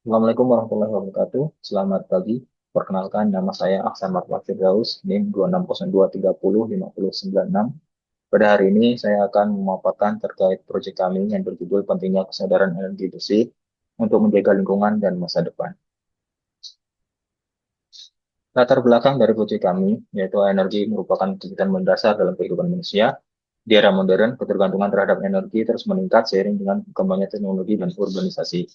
Assalamualaikum warahmatullahi wabarakatuh. Selamat pagi. Perkenalkan, nama saya Aksan Marwan Firdaus, NIM 2602305096. Pada hari ini saya akan memaparkan terkait proyek kami yang berjudul Pentingnya Kesadaran Energi Bersih untuk Menjaga Lingkungan dan Masa Depan. Latar belakang dari proyek kami, yaitu energi merupakan kebutuhan mendasar dalam kehidupan manusia. Di era modern, ketergantungan terhadap energi terus meningkat seiring dengan berkembangnya teknologi dan urbanisasi.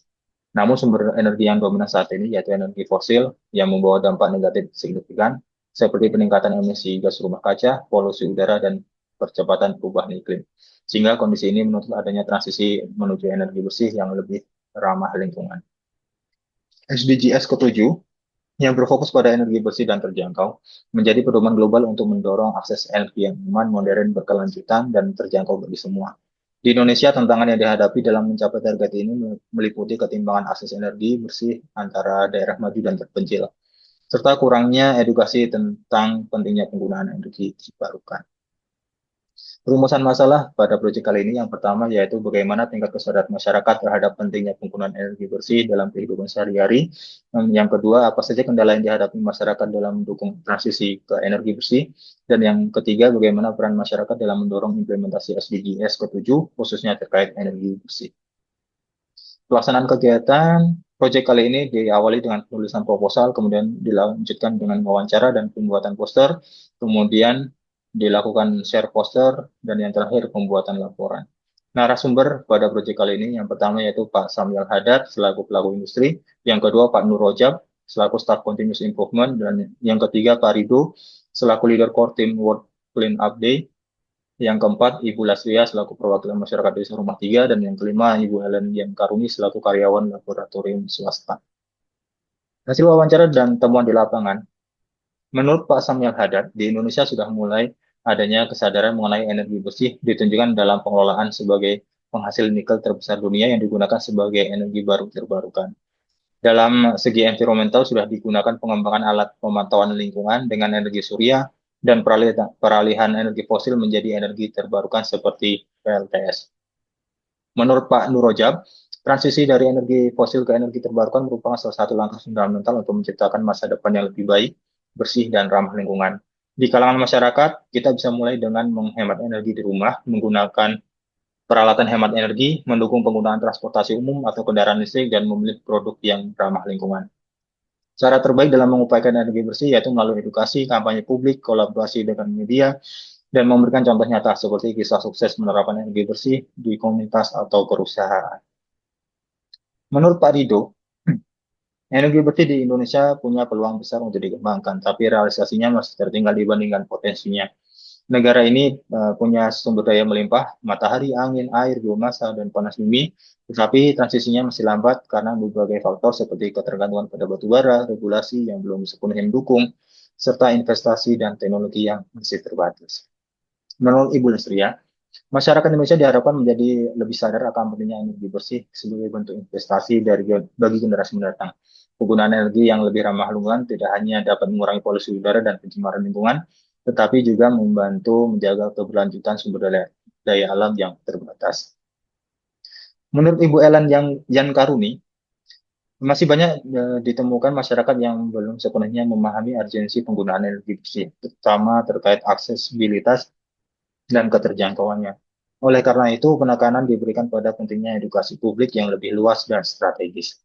Namun sumber energi yang dominan saat ini yaitu energi fosil yang membawa dampak negatif signifikan seperti peningkatan emisi gas rumah kaca, polusi udara, dan percepatan perubahan iklim. Sehingga kondisi ini menuntut adanya transisi menuju energi bersih yang lebih ramah lingkungan. SDGs ke-7 yang berfokus pada energi bersih dan terjangkau menjadi pedoman global untuk mendorong akses energi yang aman, modern, berkelanjutan, dan terjangkau bagi semua. Di Indonesia, tantangan yang dihadapi dalam mencapai target ini meliputi ketimbangan akses energi bersih antara daerah maju dan terpencil, serta kurangnya edukasi tentang pentingnya penggunaan energi terbarukan. Rumusan masalah pada proyek kali ini yang pertama yaitu bagaimana tingkat kesadaran masyarakat terhadap pentingnya penggunaan energi bersih dalam kehidupan sehari-hari. Yang kedua, apa saja kendala yang dihadapi masyarakat dalam mendukung transisi ke energi bersih. Dan yang ketiga, bagaimana peran masyarakat dalam mendorong implementasi SDGs ke-7, khususnya terkait energi bersih. Pelaksanaan kegiatan proyek kali ini diawali dengan penulisan proposal, kemudian dilanjutkan dengan wawancara dan pembuatan poster, kemudian dilakukan share poster, dan yang terakhir pembuatan laporan. Narasumber pada proyek kali ini yang pertama yaitu Pak Samuel Hadad selaku pelaku industri, yang kedua Pak Nur Rojab selaku staff continuous improvement, dan yang ketiga Pak Rido selaku leader core team World Clean Up Day, yang keempat, Ibu Lasria selaku perwakilan masyarakat desa Rumah Tiga, dan yang kelima, Ibu Helen Yan Karuni selaku karyawan laboratorium swasta. Hasil wawancara dan temuan di lapangan, menurut Pak Samuel Hadad, di Indonesia sudah mulai adanya kesadaran mengenai energi bersih ditunjukkan dalam pengelolaan sebagai penghasil nikel terbesar dunia yang digunakan sebagai energi baru terbarukan. Dalam segi environmental sudah digunakan pengembangan alat pemantauan lingkungan dengan energi surya dan peralihan energi fosil menjadi energi terbarukan seperti PLTS. Menurut Pak Nurojab, transisi dari energi fosil ke energi terbarukan merupakan salah satu langkah fundamental untuk menciptakan masa depan yang lebih baik, bersih, dan ramah lingkungan. Di kalangan masyarakat, kita bisa mulai dengan menghemat energi di rumah, menggunakan peralatan hemat energi, mendukung penggunaan transportasi umum atau kendaraan listrik, dan memilih produk yang ramah lingkungan. Cara terbaik dalam mengupayakan energi bersih yaitu melalui edukasi, kampanye publik, kolaborasi dengan media, dan memberikan contoh nyata seperti kisah sukses penerapan energi bersih di komunitas atau perusahaan. Menurut Pak Rido, energi bersih di Indonesia punya peluang besar untuk dikembangkan, tapi realisasinya masih tertinggal dibandingkan potensinya. Negara ini punya sumber daya melimpah, matahari, angin, air, biomasa, dan panas bumi, tetapi transisinya masih lambat karena berbagai faktor seperti ketergantungan pada batu bara, regulasi yang belum sepenuhnya mendukung, serta investasi dan teknologi yang masih terbatas. Menurut Ibu Lestria, masyarakat Indonesia diharapkan menjadi lebih sadar akan pentingnya energi bersih sebagai bentuk investasi bagi generasi mendatang. Penggunaan energi yang lebih ramah lingkungan tidak hanya dapat mengurangi polusi udara dan pencemaran lingkungan, tetapi juga membantu menjaga keberlanjutan sumber daya alam yang terbatas. Menurut Ibu Ellen yang Yan Karuni, masih banyak ditemukan masyarakat yang belum sepenuhnya memahami urgensi penggunaan energi bersih, terutama terkait aksesibilitas dan keterjangkauannya. Oleh karena itu, penekanan diberikan pada pentingnya edukasi publik yang lebih luas dan strategis.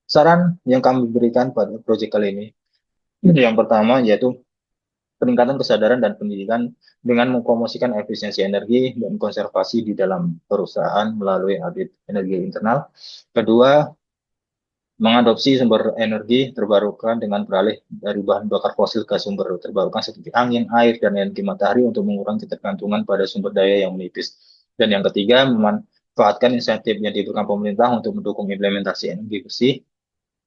Saran yang kami berikan pada proyek kali ini, yang pertama yaitu peningkatan kesadaran dan pendidikan dengan mempromosikan efisiensi energi dan konservasi di dalam perusahaan melalui audit energi internal. Kedua, mengadopsi sumber energi terbarukan dengan beralih dari bahan bakar fosil ke sumber terbarukan seperti angin, air, dan energi matahari untuk mengurangi ketergantungan pada sumber daya yang menipis. Dan yang ketiga, memanfaatkan insentif yang diberikan pemerintah untuk mendukung implementasi energi bersih.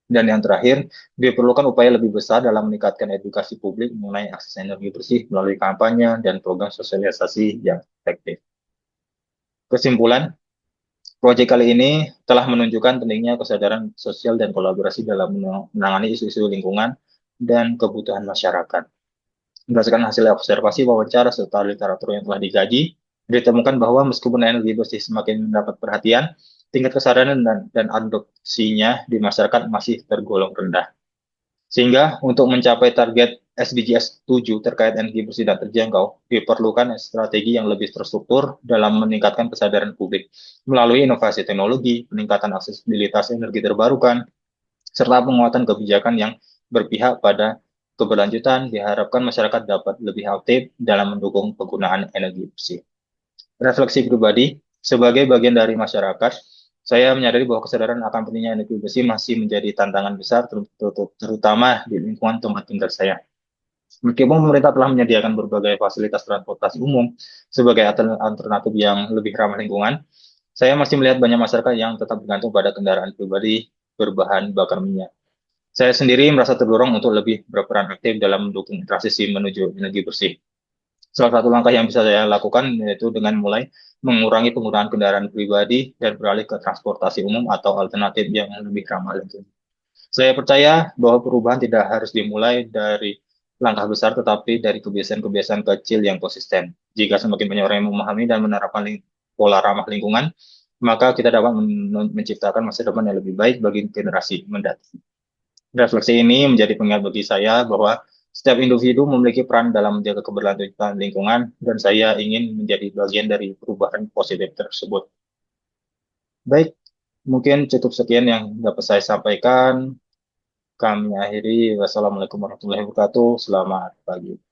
Dan yang terakhir, diperlukan upaya lebih besar dalam meningkatkan edukasi publik mengenai akses energi bersih melalui kampanye dan program sosialisasi yang efektif. Kesimpulan, proyek kali ini telah menunjukkan pentingnya kesadaran sosial dan kolaborasi dalam menangani isu-isu lingkungan dan kebutuhan masyarakat. Berdasarkan hasil observasi wawancara serta literatur yang telah dikaji, ditemukan bahwa meskipun energi bersih semakin mendapat perhatian, tingkat kesadaran dan adopsinya di masyarakat masih tergolong rendah. Sehingga untuk mencapai target SDGs 7 terkait energi bersih dan terjangkau, diperlukan strategi yang lebih terstruktur dalam meningkatkan kesadaran publik melalui inovasi teknologi, peningkatan aksesibilitas energi terbarukan, serta penguatan kebijakan yang berpihak pada keberlanjutan. Diharapkan masyarakat dapat lebih aktif dalam mendukung penggunaan energi bersih. Refleksi pribadi, sebagai bagian dari masyarakat, saya menyadari bahwa kesadaran akan pentingnya energi bersih masih menjadi tantangan besar, terutama di lingkungan tempat tinggal saya. Meskipun pemerintah telah menyediakan berbagai fasilitas transportasi umum sebagai alternatif yang lebih ramah lingkungan, saya masih melihat banyak masyarakat yang tetap bergantung pada kendaraan pribadi berbahan bakar minyak. Saya sendiri merasa terdorong untuk lebih berperan aktif dalam mendukung transisi menuju energi bersih. Salah satu langkah yang bisa saya lakukan yaitu dengan mulai mengurangi penggunaan kendaraan pribadi dan beralih ke transportasi umum atau alternatif yang lebih ramah lingkungan. Saya percaya bahwa perubahan tidak harus dimulai dari langkah besar, tetapi dari kebiasaan-kebiasaan kecil yang konsisten. Jika semakin banyak orang yang memahami dan menerapkan pola ramah lingkungan, maka kita dapat menciptakan masa depan yang lebih baik bagi generasi mendatang. Refleksi ini menjadi pengingat bagi saya bahwa setiap individu memiliki peran dalam menjaga keberlanjutan lingkungan, dan saya ingin menjadi bagian dari perubahan positif tersebut. Baik, mungkin cukup sekian yang dapat saya sampaikan. Kami akhiri. Wassalamualaikum warahmatullahi wabarakatuh. Selamat pagi.